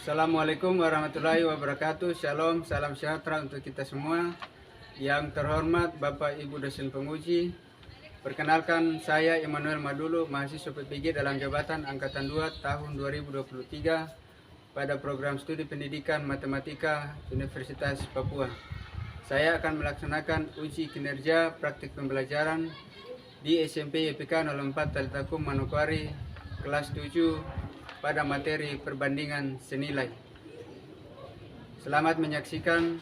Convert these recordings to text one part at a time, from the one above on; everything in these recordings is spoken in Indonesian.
Assalamualaikum warahmatullahi wabarakatuh. Shalom, salam sejahtera untuk kita semua. Yang terhormat Bapak Ibu dosen penguji, perkenalkan saya Immanuel Madulu, mahasiswa PPG dalam jabatan Angkatan 2 tahun 2023 pada program studi pendidikan matematika Universitas Papua. Saya akan melaksanakan uji kinerja praktik pembelajaran di SMP YPK 04 Talitakum Manokwari kelas 7 pada materi perbandingan senilai. Selamat menyaksikan.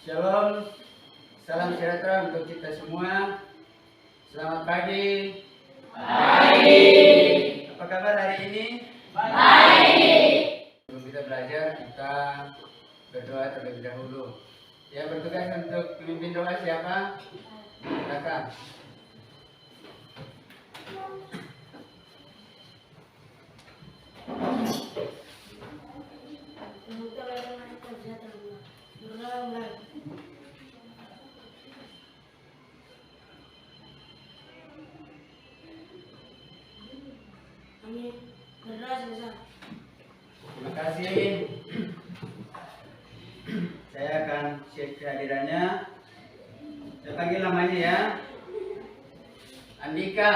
Shalom, salam sejahtera untuk kita semua. Selamat pagi. Baik. Apa kabar hari ini? Baik. Sebelum kita belajar, kita berdoa terlebih dahulu. Yang bertugas untuk memimpin doa siapa? Silakan. Terima kasih. Saya akan cek kehadirannya. Saya panggil namanya ya. Andika.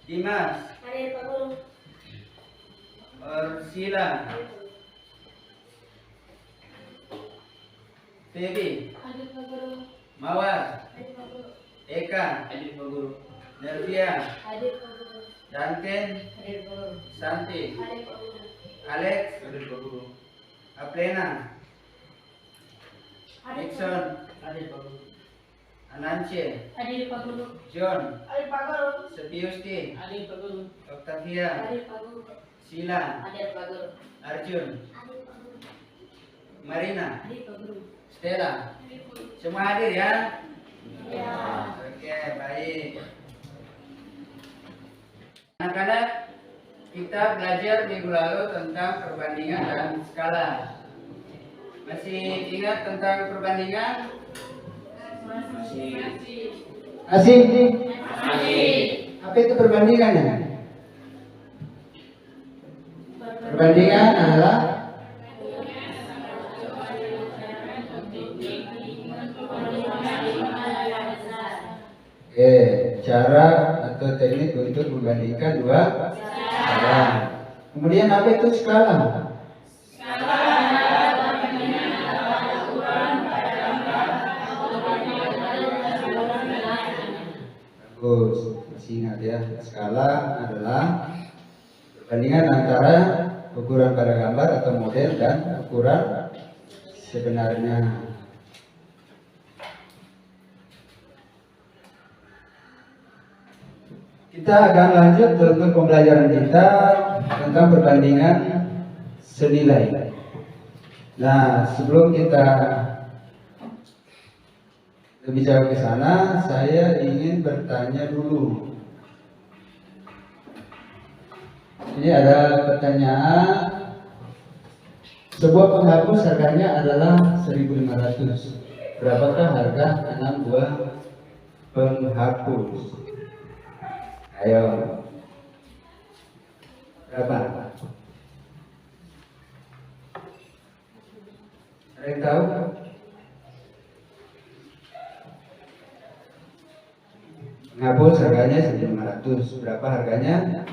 Dimas. Orsila. Febi. Mawar. Eka. Nervia. Danken. Santi. Alex. Aplena. Nixon. Anance. John. Setiusti. Octavia. Sila. Arjun. Marina. Stella. Semua hadir ya? Ya. Oke, baik. Anak-anak, kita belajar minggu lalu tentang perbandingan dan skala. Masih ingat tentang perbandingan? Masih. Apa itu perbandingannya? Perbandingan adalah cara atau teknik untuk membandingkan dua skala. Kemudian apa itu skala? Bagus, masih ingat ya. Skala adalah perbandingan antara ukuran pada gambar atau model dan ukuran sebenarnya. Kita akan lanjut untuk pembelajaran kita tentang perbandingan senilai. Nah, sebelum kita lebih jauh ke sana, saya ingin bertanya dulu. Ini ada pertanyaan. Sebuah penghapus harganya adalah 1.500. Berapakah harga 6 buah penghapus? Ayo. Berapa? Ada yang tahu? Penghapus harganya 1.500. Berapa harganya?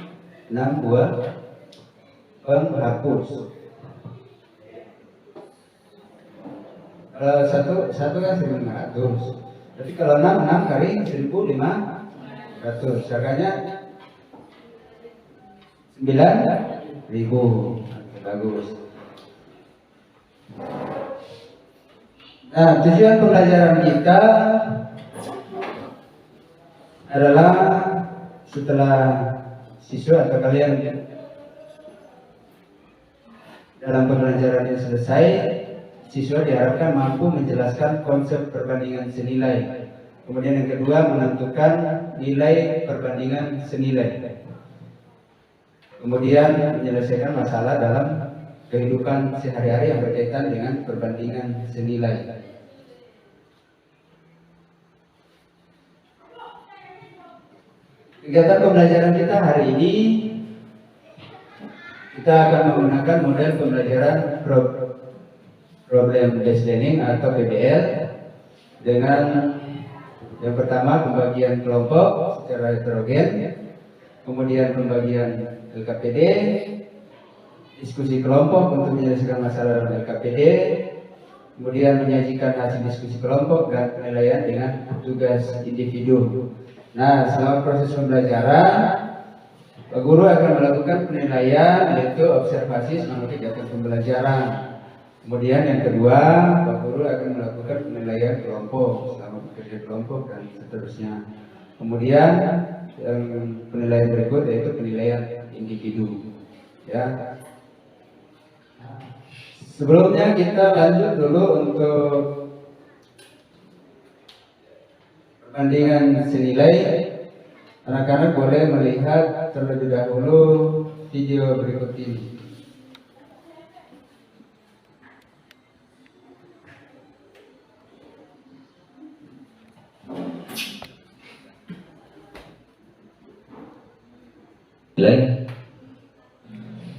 6 buah penghapus. Kalau satu kan 1.500. Tapi kalau 6 kali 1.500. Harganya 9.000. Bagus. Nah, tujuan pembelajaran kita adalah setelah siswa atau kalian dalam pembelajaran yang selesai, siswa diharapkan mampu menjelaskan konsep perbandingan senilai. Kemudian yang kedua, menentukan nilai perbandingan senilai. Kemudian menyelesaikan masalah dalam kehidupan sehari-hari yang berkaitan dengan perbandingan senilai. Kegiatan pembelajaran kita hari ini, kita akan menggunakan model pembelajaran problem based learning atau PBL dengan yang pertama pembagian kelompok secara heterogen, kemudian pembagian LKPD, diskusi kelompok untuk menyelesaikan masalah dalam LKPD, kemudian menyajikan hasil diskusi kelompok dan penilaian dengan tugas individu. Nah, selama proses pembelajaran, Pak Guru akan melakukan penilaian, yaitu observasi selama kegiatan pembelajaran. Kemudian yang kedua, Pak Guru akan melakukan penilaian kelompok selama bekerja kelompok dan seterusnya. Kemudian penilaian berikut yaitu penilaian individu. Ya. Sebelumnya kita lanjut dulu untuk perbandingan senilai. Anak-anak boleh melihat terlebih dahulu video berikut ini. Senilai.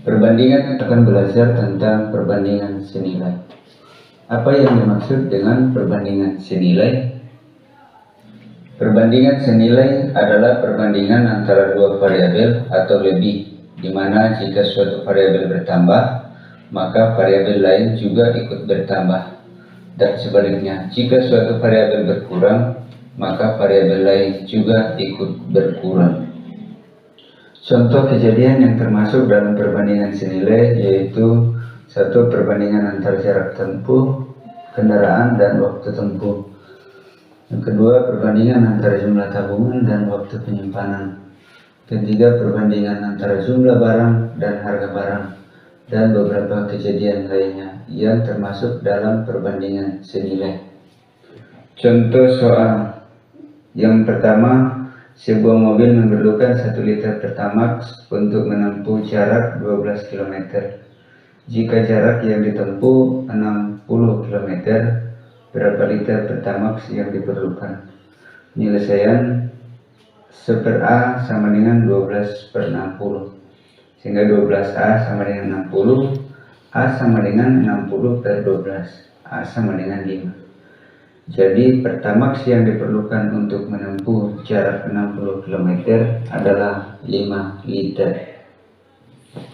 Perbandingan akan belajar tentang perbandingan senilai. Apa yang dimaksud dengan perbandingan senilai? Perbandingan senilai adalah perbandingan antara dua variabel atau lebih, di mana jika suatu variabel bertambah, maka variabel lain juga ikut bertambah. Dan sebaliknya, jika suatu variabel berkurang, maka variabel lain juga ikut berkurang. Contoh kejadian yang termasuk dalam perbandingan senilai yaitu satu, perbandingan antara jarak tempuh kendaraan dan waktu tempuh. Yang kedua, perbandingan antara jumlah tabungan dan waktu penyimpanan. Ketiga, perbandingan antara jumlah barang dan harga barang, dan beberapa kejadian lainnya yang termasuk dalam perbandingan senilai. Contoh soal yang pertama, sebuah mobil memerlukan 1 liter Pertamax untuk menempuh jarak 12 km. Jika jarak yang ditempuh 60 km, berapa liter Pertamax yang diperlukan? Penyelesaian 1/A sama dengan 12/60, sehingga 12A sama dengan 60, A sama dengan 60/12, A sama dengan 5. Jadi Pertamax yang diperlukan untuk menempuh jarak 60 km adalah 5 liter.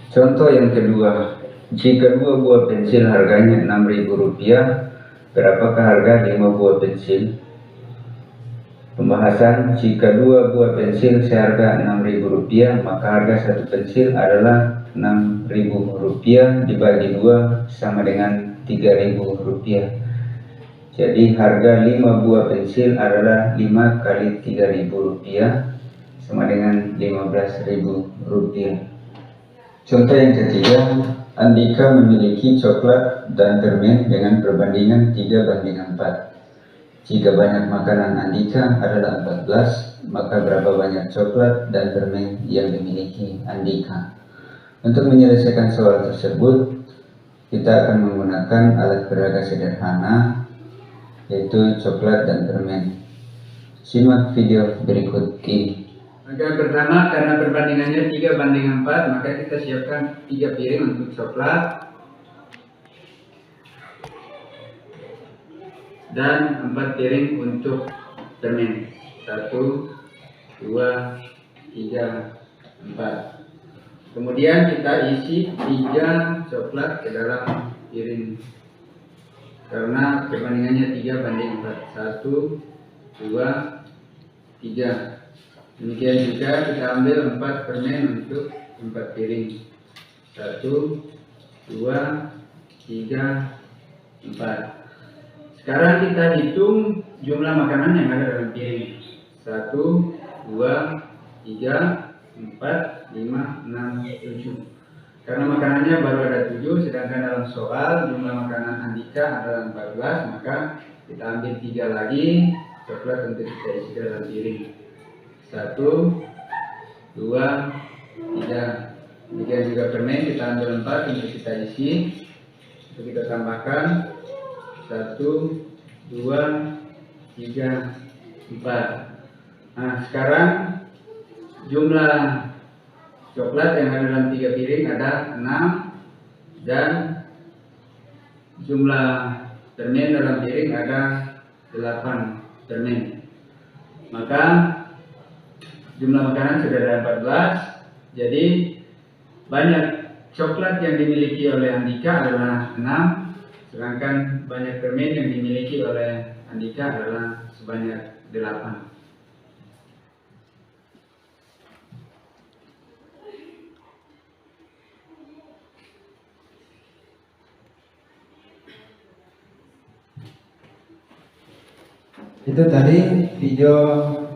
Contoh yang kedua, jika 2 buah pensil harganya Rp6.000, berapakah harga 5 buah pensil? Pembahasan, jika 2 buah pensil seharga Rp6.000, maka harga 1 pensil adalah Rp6.000 dibagi 2 sama dengan Rp3.000. Jadi harga 5 buah pensil adalah 5 kali Rp3.000 sama dengan Rp15.000. Contoh yang ketiga, Andika memiliki coklat dan permen dengan perbandingan 3:4. Jika banyak makanan Andika adalah 14, maka berapa banyak coklat dan permen yang dimiliki Andika? Untuk menyelesaikan soal tersebut, kita akan menggunakan alat peraga sederhana, yaitu coklat dan permen. Simak video berikut ini. Maka pertama, karena perbandingannya 3:4, maka kita siapkan 3 piring untuk coklat dan 4 piring untuk permen. 1, 2, 3, 4. Kemudian kita isi 3 coklat ke dalam piring, karena perbandingannya 3:4. 1, 2, 3. Demikian juga kita ambil 4 permen untuk 4 piring. 1, 2, 3, 4. Sekarang kita hitung jumlah makanan yang ada dalam piring. 1, 2, 3, 4, 5, 6, 7. Karena makanannya baru ada 7, sedangkan dalam soal jumlah makanan Andika adalah 14, maka kita ambil 3 lagi coklat untuk kita isi ke dalam piring. 1, 2, 3. Demikian juga permen kita ambil 4 untuk kita isi. Untuk kita tambahkan 1, 2, 3, 4. Nah, sekarang jumlah coklat yang ada dalam 3 piring ada 6 dan jumlah permen dalam piring ada 8 permen. Maka jumlah makanan sudah ada 14. Jadi banyak coklat yang dimiliki oleh Andika adalah 6, sedangkan banyak permen yang dimiliki oleh Andika adalah sebanyak 8. Itu tadi video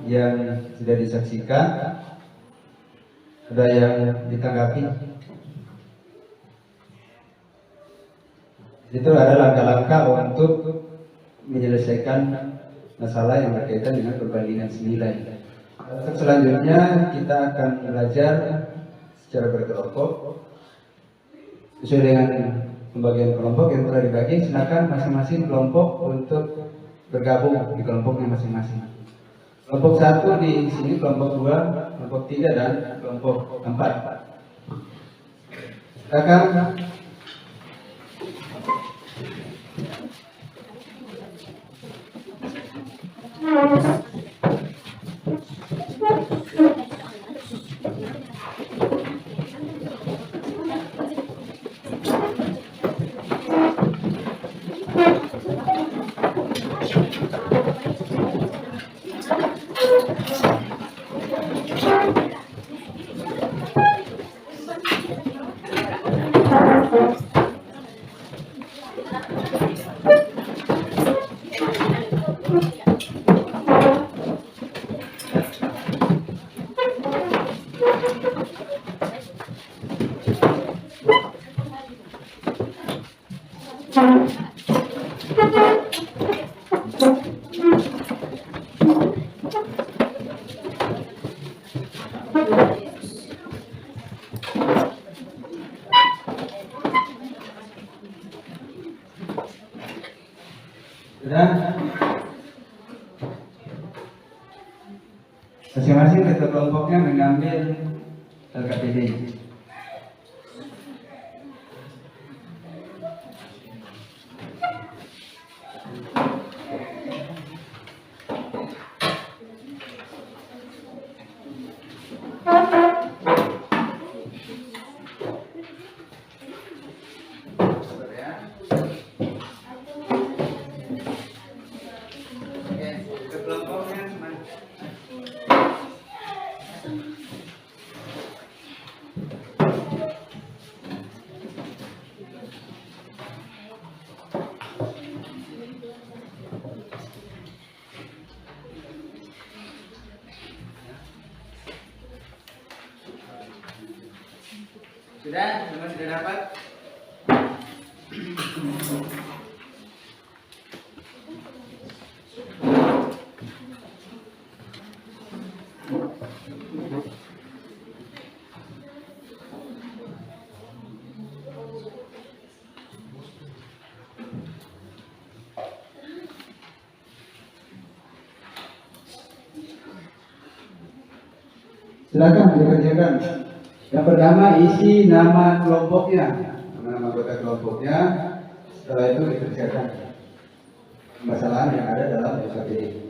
yang sudah disaksikan. Ada yang ditanggapi? Itu ada langkah-langkah untuk menyelesaikan masalah yang berkaitan dengan perbandingan senilai. Untuk selanjutnya kita akan belajar secara berkelompok sesuai dengan pembagian kelompok yang telah dibagi. Silakan masing-masing kelompok untuk bergabung di kelompoknya masing-masing. Kelompok 1 di sini, kelompok 2, kelompok 3 dan kelompok 4. Silakan. Masing-masing ketua kelompoknya mengambil LKPD. Sudah? Semua sudah dapat? Silakan dikerjakan. Yang pertama isi nama kelompoknya, nama anggota kelompoknya. Setelah itu dikerjakan permasalahan yang ada dalam LKPD.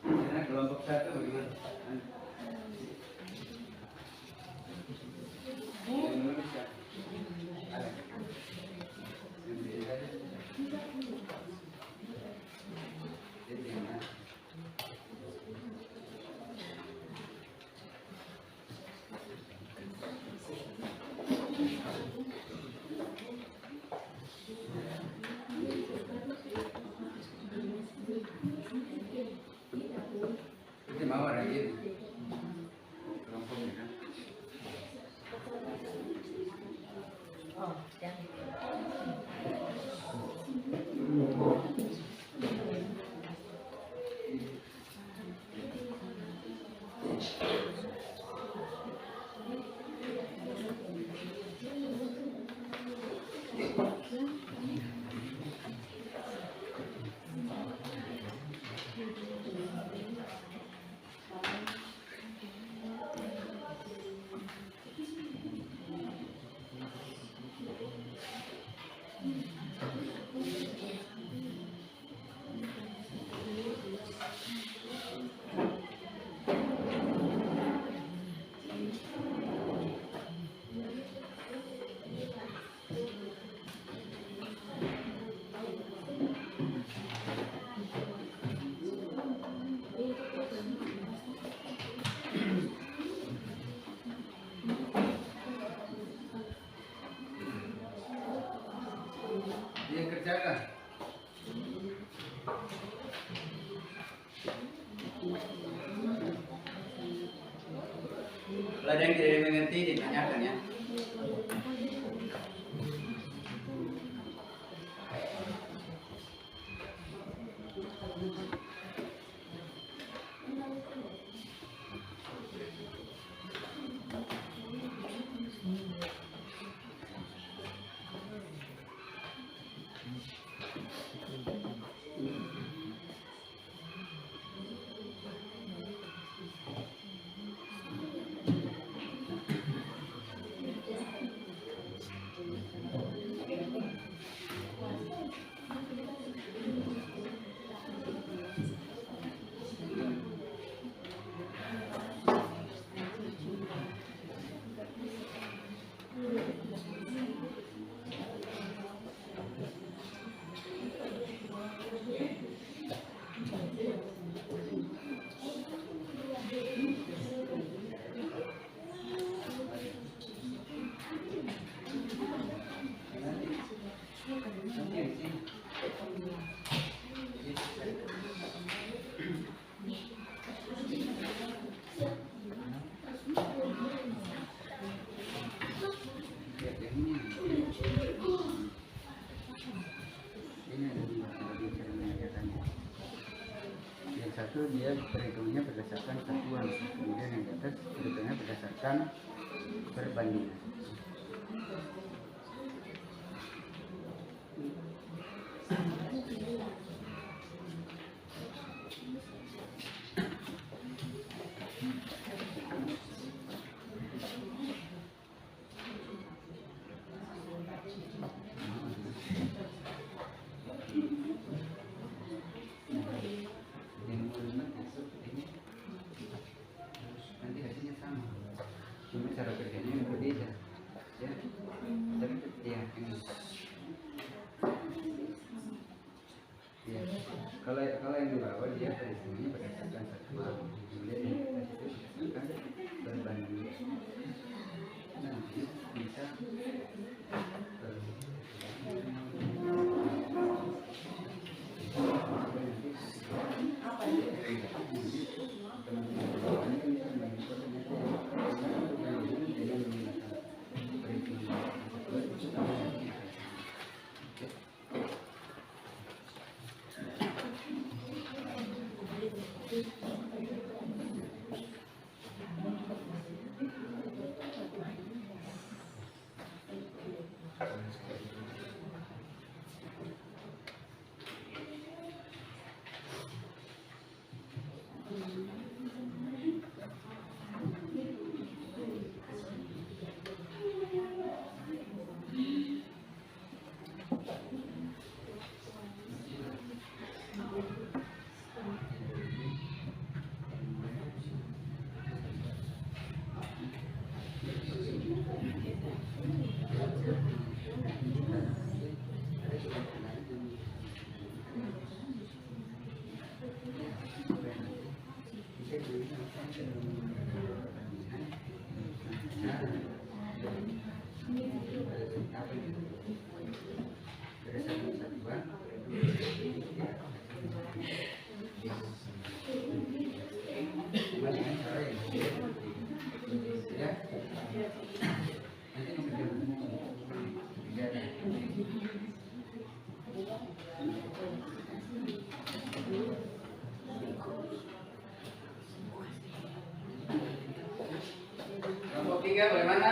Karena kelompok satu bagaimana? Indonesia. Ada. Jadi gimana? Itu mau orang ini kelompoknya kan? Dia kerjakan. Kalau ada yang tidak mengerti, ditanyakan ya. Yang satu dia perhitungannya berdasarkan satuan, kemudian yang di atas perhitungannya berdasarkan perbandingan. Nanti hasilnya sama, cuma cara kerjanya yang berbeda ya. Tapi ya ini ya, kalau yang di bawah dia perhitungannya berdasarkan satuan, kemudian yang di atas itu berdasarkan perbandingan. Nanti bisa Kelompok 3 bagaimana?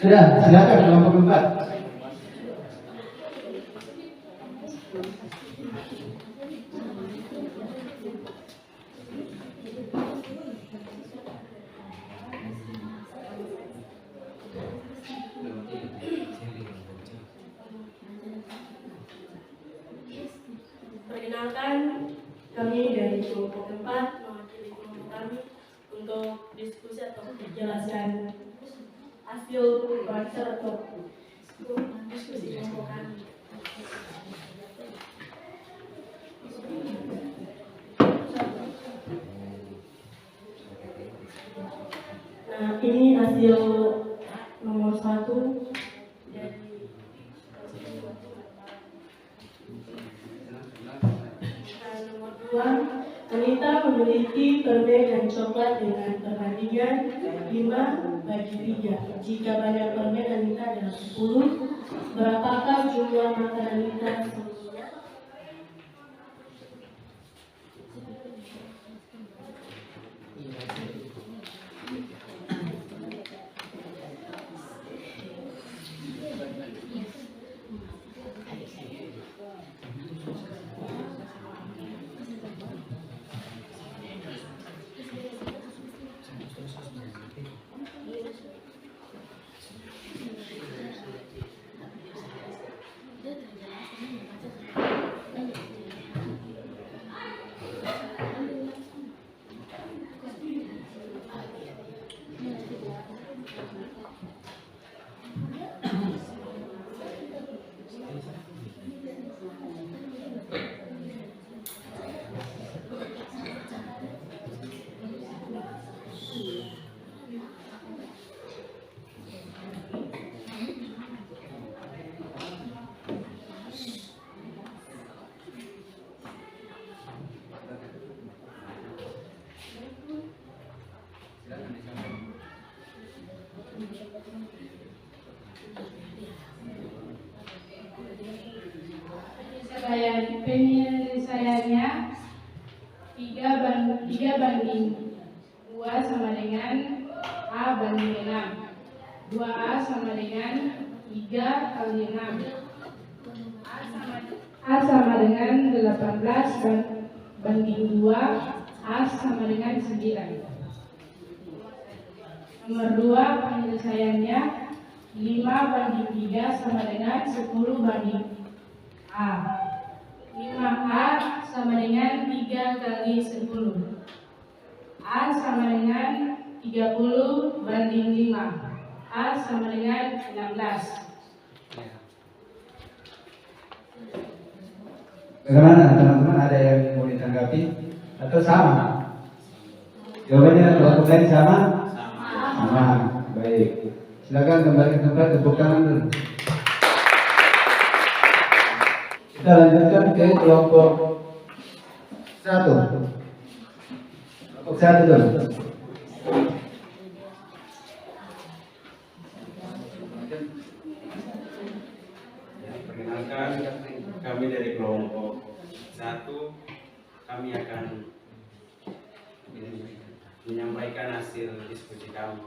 Sudah, silakan kelompok 4. Perkenalkan, kami dari kelompok 4 mewakili kelompok kami untuk diskusi atau menjelaskan hasil baca atau diskusi kelompok kami. Nah, ini hasil nomor 1 dari nomor 2, Anita memiliki permen dan coklat dengan perbandingan 5:3. Jika banyak permen Anita adalah 10, berapakah jumlah makan Anita seluruhnya? Penyelesaiannya 3:2 sama dengan A banding 6. 2A sama dengan 3 kali 6. A sama dengan 18 banding 2. A sama dengan 9. Nomor 2, penyelesaiannya 5:3 sama dengan 10 banding A. 5A sama dengan 3 kali 10. A sama dengan 30 banding 5. A sama dengan 16. Bagaimana teman-teman, ada yang mau ditanggapi atau sama? Jawabannya kelompok lain sama? Sama. Baik. Silakan kembali ke tempat, tepuk tangan dulu. Kita lanjutkan ke kelompok 1. Kelompok 1 dulu. Perkenalkan, kami dari kelompok 1, kami akan menyampaikan hasil diskusi kami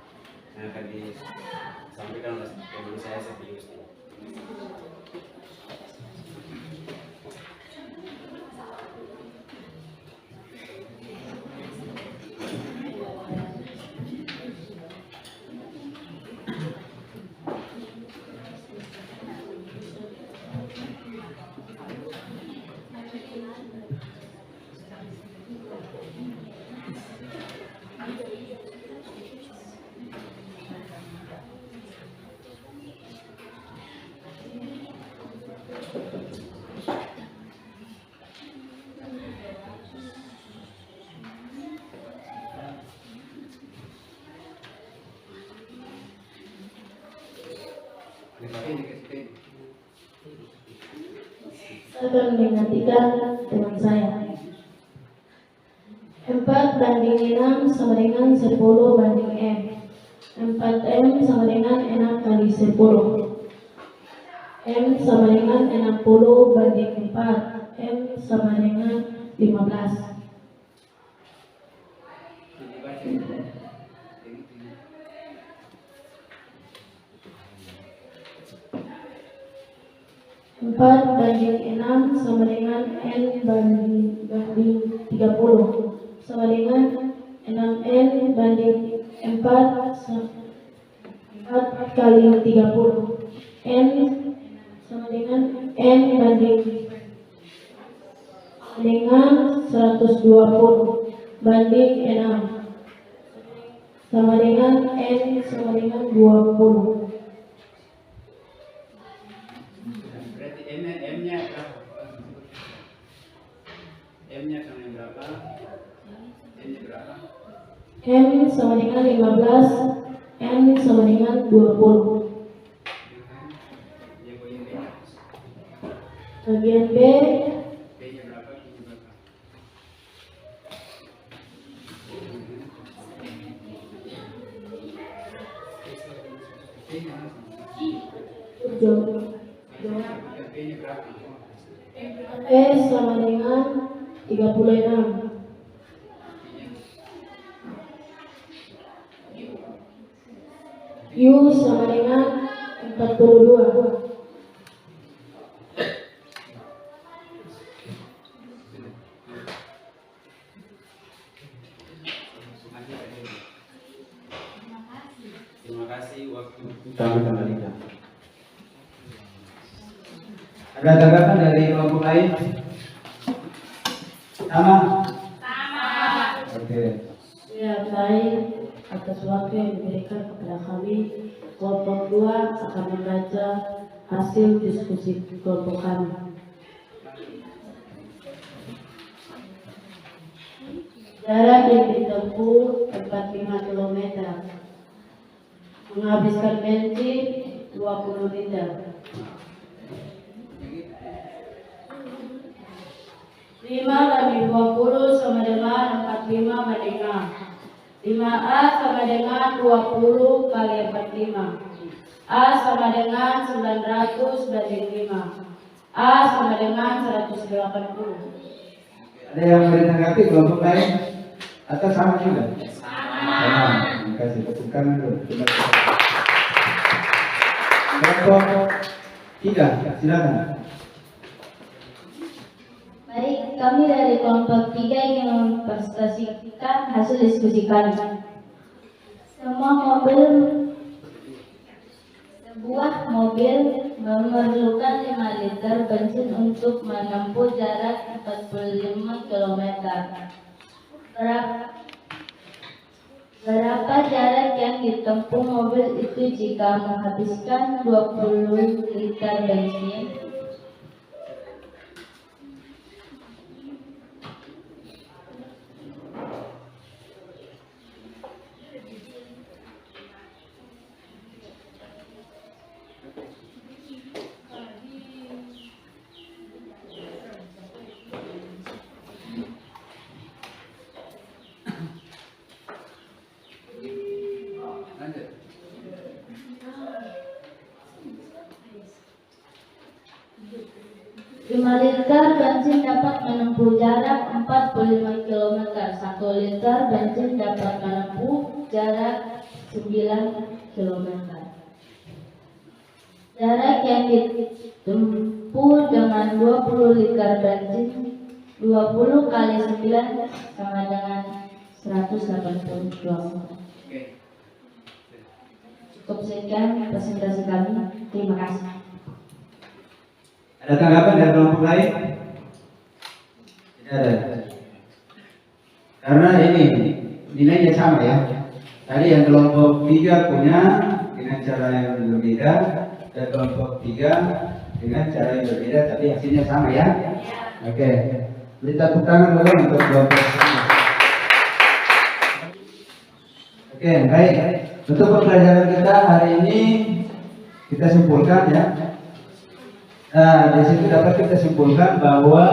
yang akan disampaikan oleh guru saya, Septius. Saya akan menggantikan teman saya. 4:6 sama dengan 10/M. 4M sama dengan 6 kali 10. M sama dengan 60/4. M sama dengan 15. Empat banding 6 sama dengan N banding 30 sama dengan 6N banding 4 kali 30. N sama dengan N banding dengan 120 banding 6 sama dengan N sama dengan 20. Berarti M-nya berapa? M-nya sama yang berapa? N-nya berapa? M sama dengan 15, N sama dengan 20. Yang bagian B-nya? Bagian B, B-nya berapa? B-nya berapa? B-nya berapa? S sama dengan 36. U sama dengan 42. Terima kasih waktu. Kami kembalikan. Ada tanggapan dari kelompok lain? Sama? Oke. Ya, baik atas waktu yang diberikan kepada kami. Kelompok 2 akan membaca hasil diskusi kelompok kami. Jarak yang ditempuh 45 km. Menghabiskan bensin 20 liter. 5/20 sama dengan 45/6. 5A sama dengan 20 kali 45. A sama dengan 900/5. A sama dengan 180. Ada yang menanggapi kelompok lain? Atau sama juga? Sama. Terima kasih. Tepuk tangan dulu. Kelompok 3, silakan. Baik, kami dari kelompok 3 ingin mempresentasikan hasil diskusi kami. Sebuah mobil memerlukan 5 liter bensin untuk menempuh jarak 45 km. Berapa jarak yang ditempuh mobil itu jika menghabiskan 20 liter bensin? Lanjut. 5 liter bensin dapat menempuh jarak 45 km. 1 liter bensin dapat menempuh jarak 9 km. Jarak yang ditempuh dengan 20 liter bensin 20 kali 9 sama dengan 180 km. Oke. Cukup sekian presentasi kami. Terima kasih. Ada tanggapan dari kelompok lain? Tidak ada. Karena ini nilainya sama ya. Tadi yang kelompok 3 punya dengan cara yang berbeda, dan kelompok 3 dengan cara yang berbeda, tapi hasilnya sama ya. Oke. Beri tepuk tangan dulu untuk kelompok 3. Oke, baik. Untuk pembelajaran kita hari ini kita simpulkan ya. Nah, di situ dapat kita simpulkan bahwa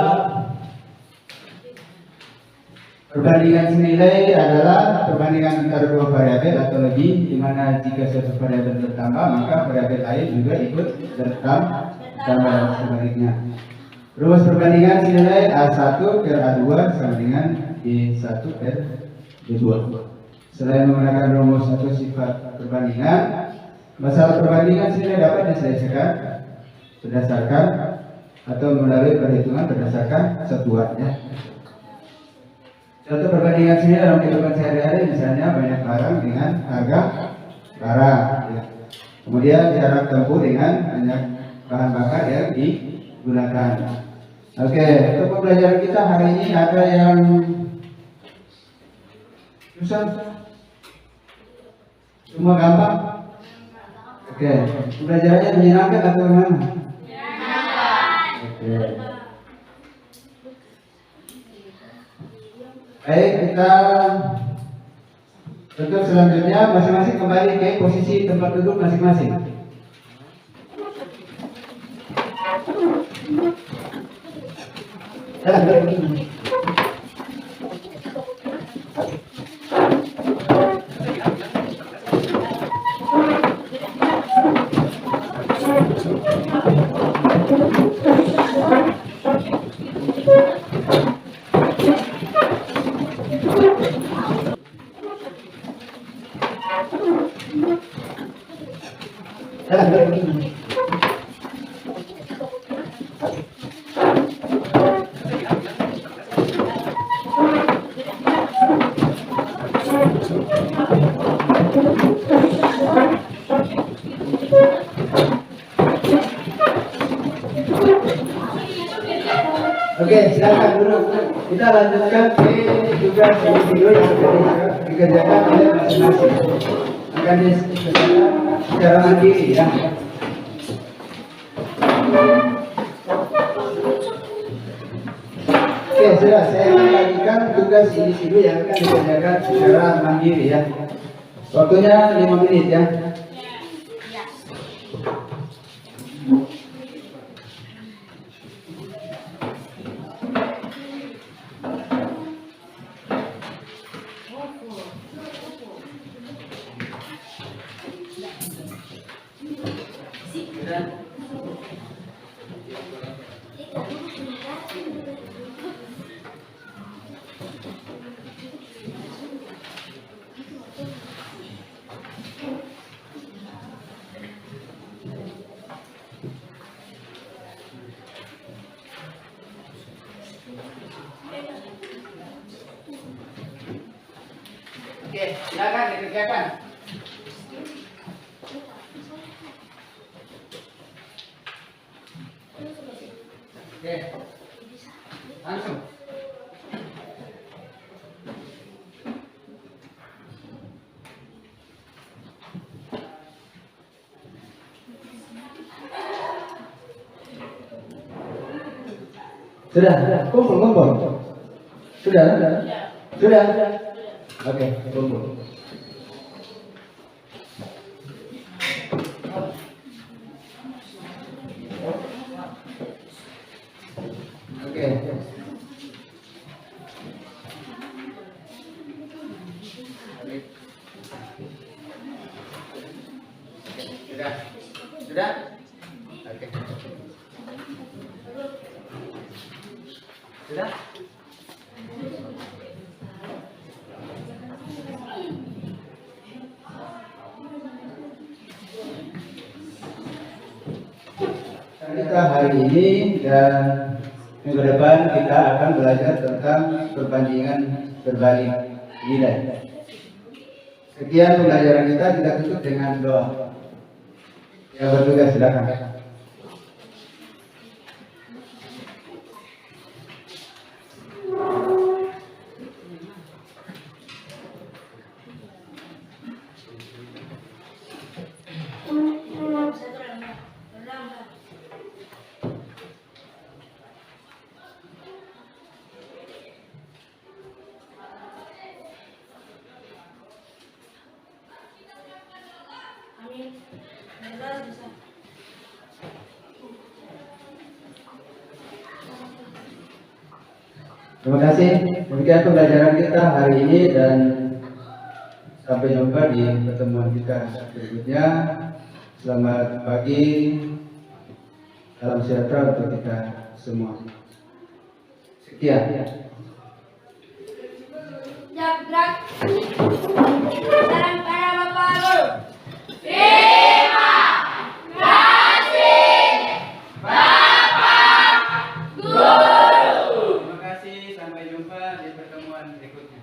perbandingan senilai adalah perbandingan antara dua variabel atau lebih, di mana jika suatu variabel bertambah maka variabel lain juga ikut bertambah sebaliknya. Rumus perbandingan senilai A1 per A2 sama dengan B1 per B2. Selain menggunakan rumus atau sifat perbandingan, masalah perbandingan senilai dapat diselesaikan berdasarkan atau melalui perhitungan berdasarkan satuannya. Contoh perbandingan senilai dalam kehidupan sehari-hari, misalnya banyak barang dengan harga barang, ya. Kemudian jarak tempuh dengan banyak bahan bakar yang digunakan. Oke, untuk pembelajaran kita hari ini ada yang susah? Semua gampang? Oke, pembelajarannya menyenangkan atau gimana? Oke. Baik, kita untuk selanjutnya masing-masing kembali ke posisi tempat duduk masing-masing. Oke, silakan duduk. Kita lanjutkan ke tugas individu yang akan dikerjakan oleh masing-masing. Akan dikerjakan secara mandiri ya. Oke, sudah saya membagikan tugas individu yang akan dikerjakan secara mandiri ya. Waktunya 5 menit ya. Oke, silakan dikerjakan. Oke, langsung. Sudah, kumpul. Sudah. Oke, kumpul. Oke. Sudah? Oke. Sudah? Kita hari ini dan minggu depan kita akan belajar tentang perbandingan berbalik nilai. Sekian pembelajaran kita tutup dengan doa. Yang bertugas silakan. Amin. Bisa. Terima kasih. Demikian pembelajaran kita hari ini dan sampai jumpa di pertemuan kita berikutnya. Selamat pagi. Salam sejahtera untuk kita semua. Sekian. Jabrak. Salam para Bapak Guru. Terima kasih, sampai jumpa di pertemuan berikutnya.